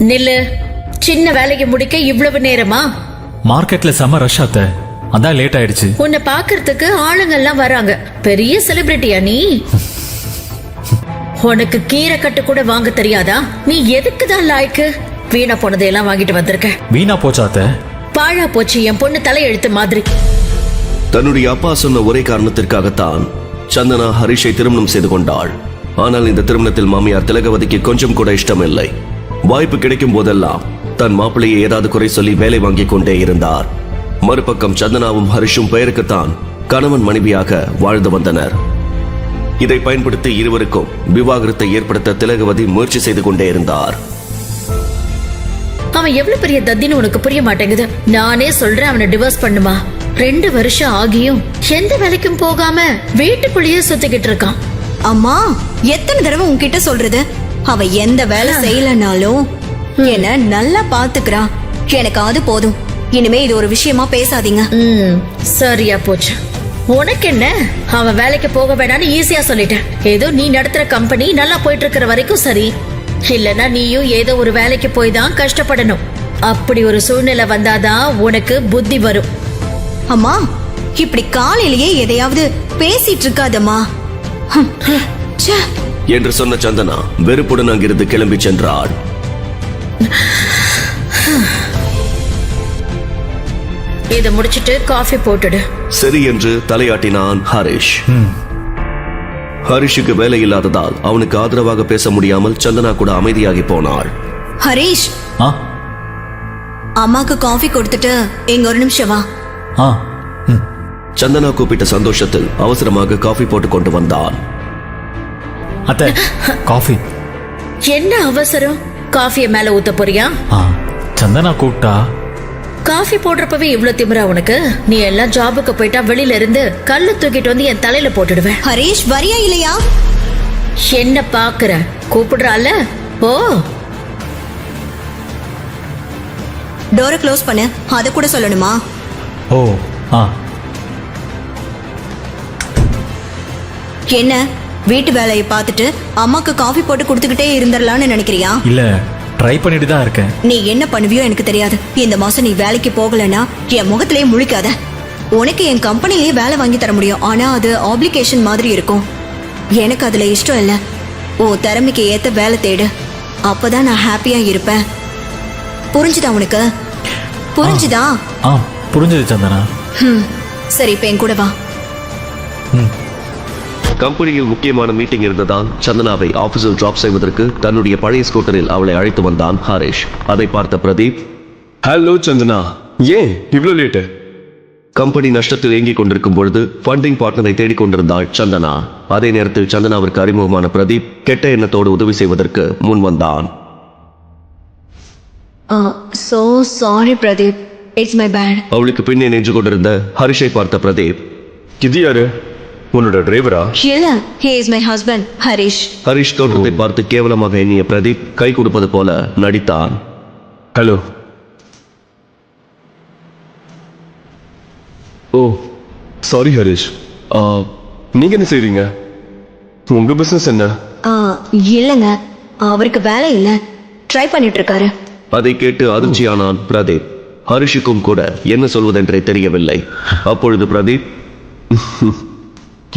நில்லு. சின்ன வேலைக்கு முடிக்க இவ்வளவு நேரமா? மார்க்கெட்ல செம ரஷ் ஆத்த, அதான் லேட் ஆயிடுச்சு. உன்னை பாக்குறதுக்கு ஆளுங்கெல்லாம் வராங்க. பெரிய செலிபிரிட்டியா நீ? உனக்கு கீரை கட்டு கூட வாங்க தெரியாதா? நீ எதுக்குதான் லாய்க்கு? வீணா போனதையெல்லாம் வாங்கிட்டு வந்திருக்க. வீணா போச்சாத்த? பாழா போச்சு என் பொண்ணு தலையெழுத்து மாதிரி. தன்னுடைய அப்பா சொன்ன ஒரே காரணத்திற்காகத்தான் சந்தனா ஹரிஷை திருமணம் செய்து கொண்டாள். ஆனால் இந்த திருமணத்தில் மாமியார் திலகவதிக்கு கொஞ்சம் கூட இஷ்டமில்லை. வாய்ப்பு கிடைக்கும் போதெல்லாம் தன் மாப்பிள்ளையை ஏதாவது குறை சொல்லி வேலை வாங்கிக் கொண்டே இருந்தார். மறுபக்கம் சந்தனாவும் ஹரிஷும் பெயருக்குத்தான் கணவன் மனைவியாக வாழ்ந்து வந்தனர். இதை பயன்படுத்தி இருவருக்கும் விவாகரத்தை ஏற்படுத்த திலகவதி முயற்சி செய்து கொண்டே இருந்தார். அவன் எவ்வளவு பெரிய தத்தின்னு உனக்கு புரிய மாட்டேங்குது. நானே சொல்றேன் அவனை டிவோர்ஸ் பண்ணுமா. 2 வருஷம் ஆகியும் எந்த வேலைக்கும் போகாம வீட்டுக்குள்ளேயே சுத்திக்கிட்டு இருக்கான். அம்மா, எத்தனை தடவை உன்கிட்ட சொல்றது? அவ எந்த வேலை செய்யலனாலும் என்ன நல்லா பாத்துக்கிறா. எனக்கு அது போதும். இனிமே இது ஒரு விஷயமா பேசாதீங்க. சரியா போச்சு. உனக்கு என்ன? அவன் வேலைக்கு போக வேணான்னு ஈஸியா சொல்லிட்டேன். ஏதோ நீ நடத்துற கம்பெனி நல்லா போயிட்டு இருக்கிற வரைக்கும் சரி. இல்லனா நீயும் ஏதோ ஒரு வேலைக்கு போய் தான் கஷ்டப்படணும். அப்படி ஒரு சூழ்நிலை வந்தாதான் உனக்கு புத்தி வரும். அம்மா, இப்படி காலையிலேயே எதையாவது பேசிட்டு இருக்காதம்மா என்று சொன்ன சந்தனா வெறுப்புடன் அங்கிருந்து கிளம்பி சென்றாள். இதை முடிச்சிட்டு காஃபி போட்டுடு. சரி என்று தலையாட்டினான் ஹரிஷ். ஹரிஷுக்கு வேலை இல்லாததால் அவனுக்கு ஆதரவாக பேச முடியாமல் சந்தனா கூட அமைதியாகி போனாள். ஹரிஷ், அம்மாக்கு காஃபி கொடுத்துட்டு எங்க ஒரு நிமிஷம் வா. சந்தனா கூப்பிட்ட சந்தோஷத்தில் அவசரமாக காஃபி போட்டு கொண்டு வந்தான். அத்தை, காஃபி. என்ன அவசரம்? காஃபியை மேல ஊத்த போறியா? சந்தனா கூப்பிட்டா. காஃபி போடுறப்பவே இவ்வளவு திமிரா உனக்கு? நீ எல்லாம் ஜாபுக்கு போயிட்டா வெளியில இருந்து கல்லு தூக்கிட்டு வந்து என் தலையில போட்டுடுவேன். ஹரிஷ், வரியா இல்லையா? என்ன பாக்குற? கூப்பிடுறால? ஓ, டோரை க்ளோஸ் பண்ணு. அத கூட சொல்லணுமா? ஓ, என்ன வீட்டு வேலையை பார்த்துட்டு அம்மாக்கு காஃபி போட்டு கொடுத்துக்கிட்டே இருந்துடலான்னு நினைக்கிறியா? இல்ல, ட்ரை பண்ணிட்டு தான் இருக்கேன். நீ என்ன பண்ணுவியோ எனக்கு தெரியாது. இந்த மாசம் நீ வேலைக்கு போகலன்னா என் முகத்திலேயே முழிக்காத. உனக்கு என் கம்பெனிலேயே வேலை வாங்கி தர முடியும். ஆனா அது ஆப்ளிகேஷன் மாதிரி இருக்கும். எனக்கு அதுல இஷ்டம் இல்ல. ஓ திறமைக்கு ஏத்த வேலை தேடு. அப்பதான் நான் ஹாப்பியா இருப்பேன். புரிஞ்சுதா உனக்கு? புரிஞ்சுதா? புரிஞ்சது சந்தனா. சரி, இப்ப என் கூட வா. கம்பெனியில் முக்கியமான மீட்டிங் இருந்ததால் சந்தனாவை ஆபீஸில் டிராப் செய்வதற்கு தன்னுடைய பழைய ஸ்கூட்டரில் அவளை அழைத்து வந்தான் ஹரிஷ். அதை பார்த்த பிரதீப், ஹலோ சந்தனா, ஏன் இவ்வளோ லேட்டு? கம்பெனி நஷ்டத்தில் இயங்கிக் கொண்டிருக்கும் பொழுது ஃபண்டிங் பார்ட்னரை தேடிக்கொண்டிருந்தாள் சந்தனா. அதே நேரத்தில் சந்தனாவிற்கு அறிமுகமான பிரதீப் கெட்ட எண்ணத்தோடு உதவி செய்வதற்கு முன் வந்தான். So sorry Pradeep, it's my bad. அவளுக்கு பின்னே நின்று கொண்டிருந்த ஹரிஷை பார்த்த பிரதீப், இது யாரு? உன்னோட டிரைவரா? இல்ல, he is my husband, Harish. Harish தோற்றத்தை பார்த்து கேவலமாக எண்ணிய பிரதீப் கை கொடுப்பது போல நடித்தான். ஹலோ. ஓ சாரி ஹரிஷ். நீங்க என்ன செய்றீங்க? உங்க பிசினஸ் என்ன? இல்லங்க, அவருக்கு வேலை இல்ல, ட்ரை பண்ணிட்டு இருக்காரு. அதை கேட்டு அதிர்ச்சியானான் பிரதீப். ஹரிஷுக்கும் கூட என்ன சொல்வதென்றே தெரியவில்லை. அப்பொழுது பிரதீப்,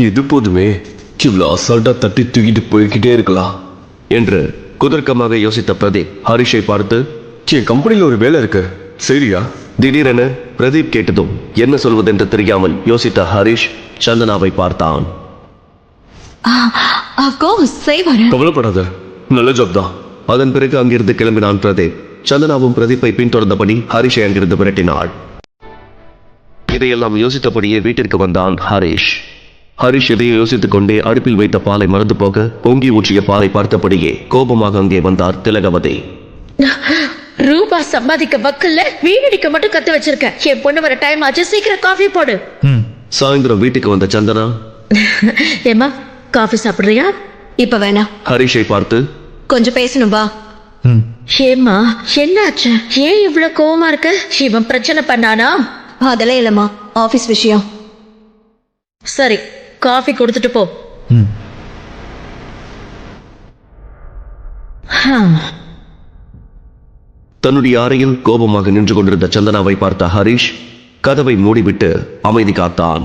இது போதுமே, இவ்வளோ அசால்ட்டா தட்டி தூக்கிட்டு போய்கிட்டே இருக்கலாம் என்று குதர்க்கமாக யோசித்த பிரதீப் ஹரிஷை பார்த்து, என் கம்பெனியில் ஒரு வேலை இருக்கு, சரியா? திடீரென பிரதீப் கேட்டதும் என்ன சொல்வதென்று தெரியாமல் யோசித்த ஹரிஷ் சந்தனாவை பார்த்தான். கவலைப்படாத, நல்ல ஜாப் தான். அதன் பிறகு அங்கிருந்து கிளம்பினான் பிரதீப். சந்தனாவும் பிரதீப்பை பின்தொடர்ந்தபடி ஹரிஷை அங்கிருந்து விரட்டினாள். இதையெல்லாம் யோசித்தபடியே வீட்டிற்கு வந்தான் ஹரிஷ். ஹரிஷ் இதையை யோசித்துக் கொண்டே அடுப்பில் வைத்த பாலை மறந்து போக பொங்கி ஊற்றிய பாலை பார்த்தபடியே கோபமாக அங்கே வந்தார் திலகவதி. ரூபா சம்பாதிக்க வக்கல்ல வீணடிக்க மட்டும் கத்து வச்சிருக்க. என் பொண்ணு வர டைம் ஆச்சு, சீக்கிரம் காஃபி போடு. சாயந்தரம் வீட்டுக்கு வந்த சந்தனா, ஏமா காஃபி சாப்பிடுறியா? இப்ப வேணாம். ஹரிஷை பார்த்து, கொஞ்சம் பேசணும் வா. ஏமா என்னாச்சு? ஏன் இவ்வளவு கோவமா இருக்க? இவன் பிரச்சனை பண்ணானா? அதெல்லாம் இல்லம்மா, ஆபீஸ் விஷயம். சரி, காஃபி கொடுத்துட்டு போ. தன்னுடைய அறையில் கோபமாக நின்று கொண்டிருந்த சந்தனாவை பார்த்த ஹரிஷ் கதவை மூடிவிட்டு அமைதி காத்தான்.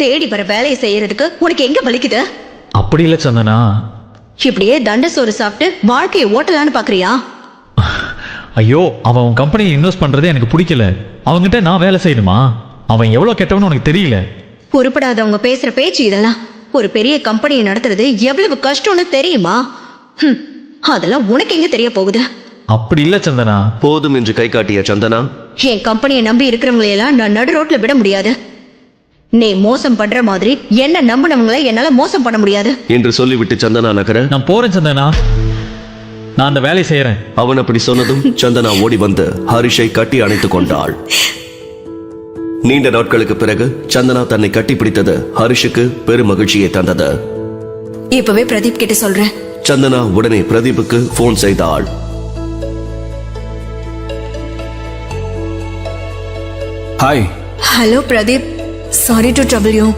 தேடி வர வேலையை செய்யறதுக்கு உனக்கு எங்க வலிக்குது? அப்படி இல்லை சந்தனா. இப்படியே தண்ட சோறு சாப்பிட்டு வாழ்க்கையை ஓட்டலான்னு பாக்குறியா? ஐயோ, அவன் உன் கம்பெனியில் இன்வெஸ்ட் பண்றதே எனக்கு பிடிக்கல. அவன்கிட்ட நான் வேலை செய்யணுமா? அவன் எவ்வளவு கெட்டவன்னு உனக்கு தெரியல. உருப்படாதவங்க பேசுற பேச்சு இதெல்லாம். ஒரு பெரிய கம்பெனியை நடத்துறது எவ்வளவு கஷ்டம்னு தெரியுமா? அதெல்லாம் உனக்கு எங்க தெரிய போகுது? அப்படி இல்ல சந்தனா. போதும் என்று கை காட்டிய சந்தனா, என் கம்பெனியை நம்பி இருக்கிறவங்களையெல்லாம் நான் நடு ரோட்ல விட முடியாது. நீ மோசம் பண்ற மாதிரி என்ன நம்பினவங்களை என்னால மோசம் பண்ண முடியாது என்று சொல்லிவிட்டு சந்தனா நகர, நான் போறேன் சந்தனா, நான் அந்த வேலையை செய்யறேன். அவன் அப்படி சொன்னதும் சந்தனா ஓடி வந்து ஹரிஷை கட்டி அணைத்துக் கொண்டாள். நீண்ட நாட்களுக்கு பிறகு சந்தனா தன்னை கட்டி பிடித்தது ஹரிஷுக்கு பெரும் மகிழ்ச்சியை தந்தது. இப்பவே பிரதீப் கிட்ட சொல்றேன். சந்தனா உடனே பிரதீப்புக்கு போன் செய்தாள். Hi. Hello Pradeep, sorry to trouble you.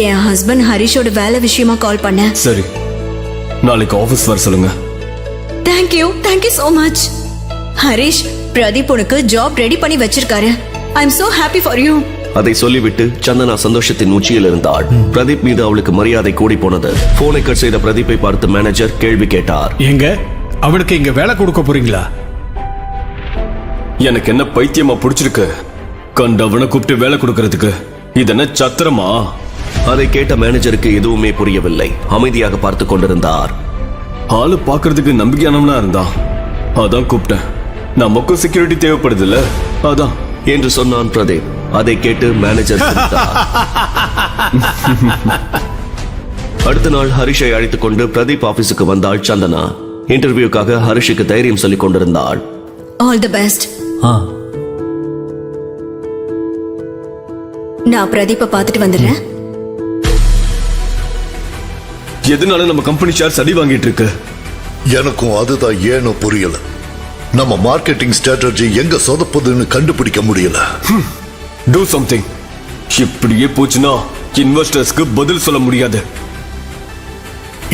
என் ஹஸ்பண்ட் ஹரிஷோட வேலை விஷயமா கால் பண்ணேன். சரி, நாளைக்கு ஆபீஸ் வர சொல்லுங்க. Thank you so much. Harish, Pradeep உனக்கு ஜாப் ரெடி பண்ணி வச்சிருக்காரு. I am so happy for you. அதை சொல்லிவிட்டு சந்தனா சந்தோஷத்தின் உச்சியில் இருந்தாள். பிரதீப் மீது அவளுக்கு மரியாதை கூடி போனது. போனை கட் செய்த பிரதீப்பை பார்த்து மேனேஜர் கேள்வி கேட்டார். எங்க அவனுக்கு இங்க வேலை கொடுக்க போறீங்களா? எனக்கு என்ன பைத்தியமா புடிச்சிருக்கு? கண்டவனை கூப்பிட்டு வேலை கொடுக்கறதுக்கு இது என்ன சத்திரமா? அதை கேட்ட மேனேஜருக்கு எதுவுமே புரியவில்லை. அமைதியாக பார்த்து கொண்டிருந்தார். ஆளு பாக்குறதுக்கு நம்பிக்கையானவனா இருந்தான், அதான் கூப்பிட்டேன். நமக்கும் செக்யூரிட்டி தேவைப்படுது இல்ல, அதான் என்று சொன்னான் பிரதீப். அதை கேட்டு மேனேஜர் சிரித்தார். அடுத்த நாள் ஹரிஷை அழைத்துக் கொண்டு பிரதீப் ஆபீஸுக்கு வந்தாள் சந்தனா. இன்டர்வியூக்காக ஹரிஷுக்கு தைரியம் சொல்லிக் கொண்டிருந்தாள். All the best. நான் பிரதீப்பை பார்த்துட்டு வந்துடுறேன். எதனால நம்ம கம்பெனி ஷேர்ஸ் அடி வாங்கிட்டு இருக்கு? எனக்கும் அதுதான் ஏனோ புரியல. நம்ம மார்க்கெட்டிங் ஸ்ட்ராட்டஜி எங்க சொதப்புதுன்னு கண்டுபிடிக்க முடியல. Do something. இப்படியே போச்சுன்னா இன்வெஸ்டர்ஸ்க்கு பதில் சொல்ல முடியாது.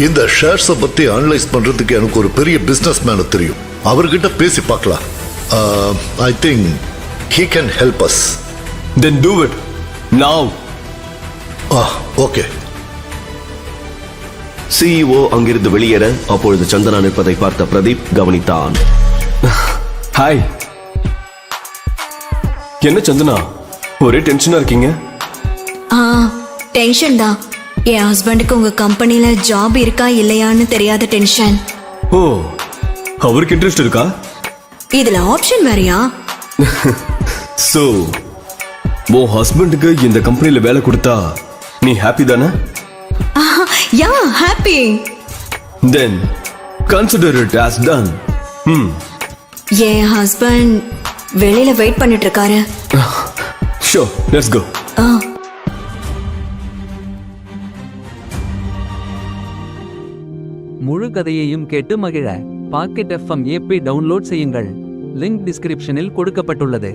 இந்த ஷேர்ஸ் பத்தி அனலைஸ் பண்றதுக்கு எனக்கு ஒரு பெரிய பிசினஸ் மேன் தெரியும். அவர்கிட்ட பேசி பார்க்கலாம். I think he can help us. Then do it now. Okay. CEO அங்கிருந்து வெளியேற அப்பொழுது சந்தனா நிற்பதை பார்த்த பிரதீப் கவனித்தான். ஹாய். என்ன சந்தனா, ஒரே டென்ஷனா இருக்கீங்க? டென்ஷன் தான். என் ஹஸ்பண்டுக்கு உங்க கம்பெனில ஜாப் இருக்கா இல்லையான்னு தெரியாத டென்ஷன். ஓ, அவருக்கு இன்ட்ரெஸ்ட் இருக்கா? இதுல ஆப்ஷன் வேறயா? சோ உன் ஹஸ்பண்டுக்கு இந்த கம்பெனில வேலை கொடுத்தா நீ ஹாப்பி தானே? Yeah, happy. Then consider it as done. என் ஹஸ்பண்ட் வெளியில வெயிட் பண்ணிட்டு இருக்காரு. Sure, let's go. முழு கதையையும் கேட்டு மகிழ பாக்கெட் FM ஆப்பை டவுன்லோட் செய்யுங்கள். லிங்க் டிஸ்கிரிப்ஷனில் கொடுக்கப்பட்டுள்ளது.